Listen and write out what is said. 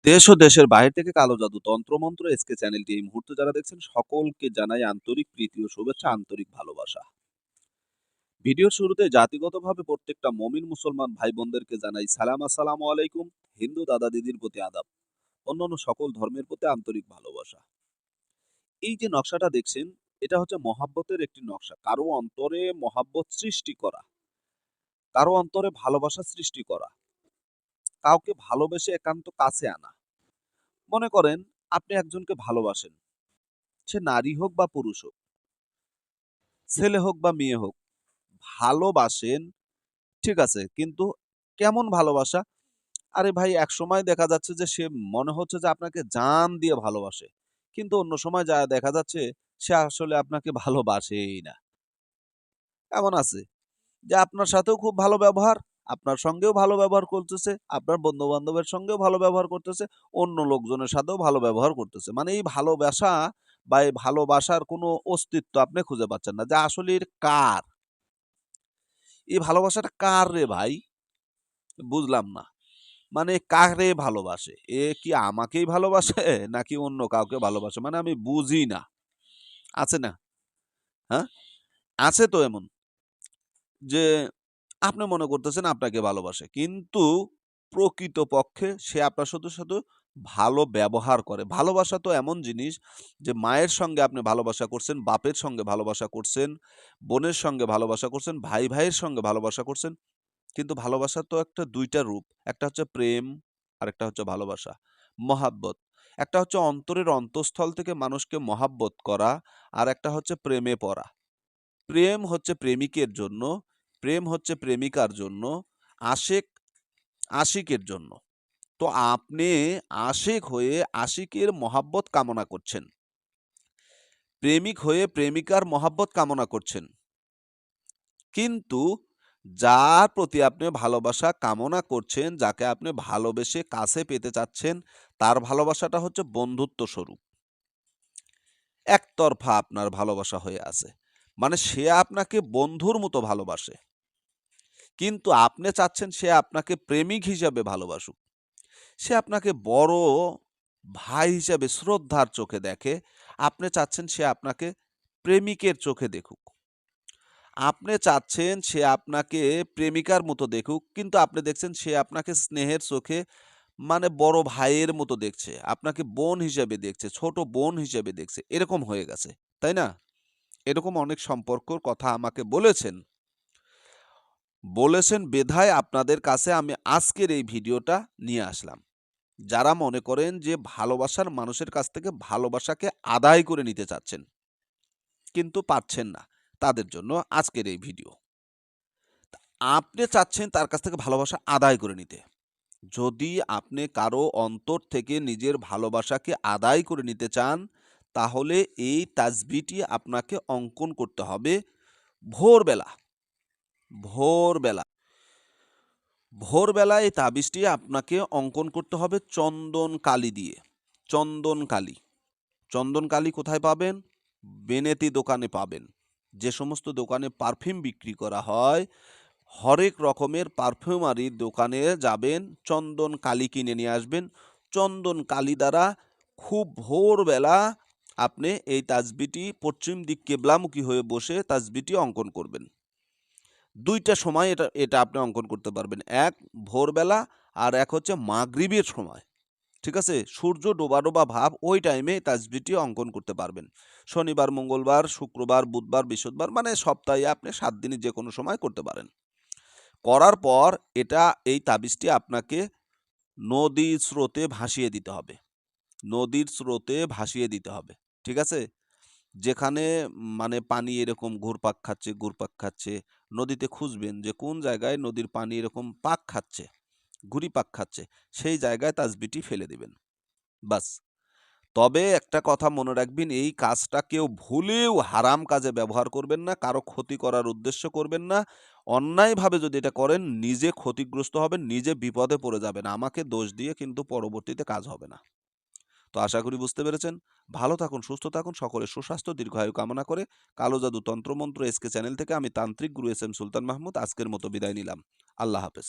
দেশ ও দেশের বাইরে থেকে কালো জাদু তন্ত্রমন্ত্র এসকে চ্যানেলটি এই মুহূর্তে যারা দেখছেন সকলকে জানাই আন্তরিক প্রীতি ও শুভেচ্ছা, আন্তরিক ভালোবাসা। ভিডিওর শুরুতে জাতিগতভাবে প্রত্যেকটা মমিন মুসলমান ভাই বোনদেরকে জানাই সালাম, আসসালামু আলাইকুম। হিন্দু দাদা দিদির প্রতি আদাব, অন্যান্য সকল ধর্মের প্রতি আন্তরিক ভালোবাসা। এই যে নকশাটা দেখছেন, এটা হচ্ছে মহাব্বতের একটি নকশা। কারো অন্তরে মহাব্বত সৃষ্টি করা, কারো অন্তরে ভালোবাসা সৃষ্টি করা, কাউকে ভালোবেসে একান্ত কাছে আনা। মনে করেন আপনি একজনকে ভালোবাসেন, সে নারী হোক বা পুরুষ হোক, ছেলে হোক বা মেয়ে হোক, ভালোবাসেন, ঠিক আছে, কিন্তু কেমন ভালোবাসা? আরে ভাই, একসময় দেখা যাচ্ছে যে সে মনে হচ্ছে যে আপনাকে জান দিয়ে ভালোবাসে, কিন্তু অন্য সময় যা দেখা যাচ্ছে সে আসলে আপনাকে ভালোবাসেই না। এমন আছে যে আপনার সাথেও খুব ভালো ব্যবহার, আপনার সঙ্গেও ভালো ব্যবহার করতেছে, আপনার বন্ধু বান্ধবের সঙ্গেও ভালো ব্যবহার করতেছে, অন্য লোকজনের সাথেও ভালো ব্যবহার করতেছে। মানে এই ভালোবাসা বা এই ভালোবাসার কোনো অস্তিত্ব আপনি খুঁজে পাচ্ছেন না যে আসলে এর কার, এই ভালোবাসাটা কার রে ভাই? বুঝলাম না। মানে কারে ভালোবাসে? এ কি আমাকেই ভালোবাসে নাকি অন্য কাউকে ভালোবাসে? মানে আমি বুঝি না। আছে না? হ্যাঁ? আছে তো এমন যে আপনি মনে করতেছেন আপনাকে ভালোবাসে। কিন্তু প্রকৃতপক্ষে সে আপনার শুধু ভালো ব্যবহার করে। ভালোবাসা তো এমন জিনিস যে মায়ের সঙ্গে আপনি ভালোবাসা করছেন, বাপের সঙ্গে ভালোবাসা করছেন, বোনের সঙ্গে ভালোবাসা করছেন, ভাইয়ের সঙ্গে ভালোবাসা করছেন। কিন্তু ভালোবাসা তো একটা ২ টা রূপ। একটা হচ্ছে প্রেম, আরেকটা হচ্ছে ভালোবাসা। মহাব্বত। একটা হচ্ছে অন্তরের অন্তঃস্থল থেকে মানুষকে মহাব্বত করা, আর একটা হচ্ছে প্রেমে পড়া। প্রেম হচ্ছে প্রেমিকের জন্য, প্রেম হচ্ছে প্রেমিকার জন্য, আশেক আশিকের জন্য। তো আপনি আশেক হয়ে আশিকের মহাব্বত কামনা করছেন। প্রেমিক হয়ে প্রেমিকার মহাব্বত কামনা করছেন। কিন্তু যার প্রতি আপনি ভালোবাসা কামনা করছেন, যাকে আপনি ভালোবেসে কাছে পেতে চাচ্ছেন, তার ভালোবাসাটা হচ্ছে বন্ধুত্ব স্বরূপ। একতরফা আপনার ভালোবাসা হয়ে আছে। মানে সে আপনাকে বন্ধুর মতো ভালোবাসে। কিন্তু আপনি চাচ্ছেন সে আপনাকে প্রেমিক হিসাবে ভালোবাসুক। সে আপনাকে বড় ভাই হিসাবে শ্রদ্ধার চোখে দেখে। আপনি চাচ্ছেন সে আপনাকে প্রেমিকের চোখে দেখুক। আপনি চাচ্ছেন সে আপনাকে প্রেমিকার মতো দেখুক, কিন্তু আপনি দেখছেন সে আপনাকে স্নেহের চোখে, মানে বড় ভাইয়ের মতো দেখছে। আপনাকে বোন হিসেবে দেখছে, ছোট বোন হিসেবে দেখছে। এরকম হয়ে গেছে। তাই না? এরকম অনেক সম্পর্কর কথা আমাকে বলেছেন। বলেছেন বিধায় আপনাদের কাছে আমি আজকের এই ভিডিওটা নিয়ে আসলাম। যারা মনে করেন যে ভালোবাসার মানুষের কাছ থেকে ভালোবাসাকে আদায় করে নিতে চাচ্ছেন, কিন্তু পারছেন না, তাদের জন্য আজকের এই ভিডিও। আপনি চাচ্ছেন তার কাছ থেকে ভালোবাসা আদায় করে নিতে। যদি আপনি কারো অন্তর থেকে নিজের ভালোবাসাকে আদায় করে নিতে চান, তাহলে এই তাসবিহটি আপনাকে অঙ্কন করতে হবে ভোরবেলা। ভোরবেলা ভোরবেলা এই তাবিজটি আপনাকে অঙ্কন করতে হবে চন্দন কালি দিয়ে। চন্দন কালি। চন্দন কালি কোথায় পাবেন? বেনেতি দোকানে পাবেন। যে সমস্ত দোকানে পারফিউম বিক্রি করা হয়, হরেক রকমের পারফিউমারির দোকানে যাবেন, চন্দন কালি কিনে নিয়ে আসবেন। চন্দন কালি দ্বারা খুব ভোরবেলা আপনি এই তাসবিহটি পশ্চিম দিক কেবলামুখী হয়ে বসে তাসবিহটি অঙ্কন করবেন। ২ টা সময় এটা এটা আপনি অঙ্কন করতে পারবেন। এক ভোরবেলা, আর এক হচ্ছে মাগরিবের সময়। ঠিক আছে? সূর্য ডোবা ভাব ওই টাইমে তাসবিহটি অঙ্কন করতে পারবেন। শনিবার, মঙ্গলবার, শুক্রবার, বুধবার, বৃহস্পতিবার, মানে সপ্তাহে আপনি ৭ দিনে যেকোনো সময় করতে পারেন। করার পর এই তাবিজটি আপনাকে নদীর স্রোতে ভাসিয়ে দিতে হবে। নদীর স্রোতে ভাসিয়ে দিতে হবে। ঠিক আছে? যেখানে মানে পানি এরকম ঘুরপাক খাচ্ছে, নদীতে খুঁজবেন যে কোন জায়গায় নদীর পানি এরকম পাক খাচ্ছে, ঘুরিপাক খাচ্ছে, সেই জায়গায় তাসবিহটি ফেলে দিবেন। বাস। তবে একটা কথা মনে রাখবেন, এই কাজটা কেউ ভুলেও হারাম কাজে ব্যবহার করবেন না, কারো ক্ষতি করার উদ্দেশ্য করবেন না। অন্যায়ভাবে যদি এটা করেন নিজে ক্ষতিগ্রস্ত হবেন, নিজে বিপদে পড়ে যাবেন। আমাকে দোষ দিয়ে কিন্তু পরবর্তীতে কাজ হবে না। তো আশা করি বুঝতে পেরেছেন। ভালো থাকুন, সুস্থ থাকুন, সকলের সুস্বাস্থ্য দীর্ঘায়ু কামনা করে কালো জাদু তন্ত্রমন্ত্র এসকে চ্যানেল থেকে আমি তান্ত্রিক গুরু এস এম সুলতান মাহমুদ আজকের মতো বিদায় নিলাম। আল্লাহ হাফেজ।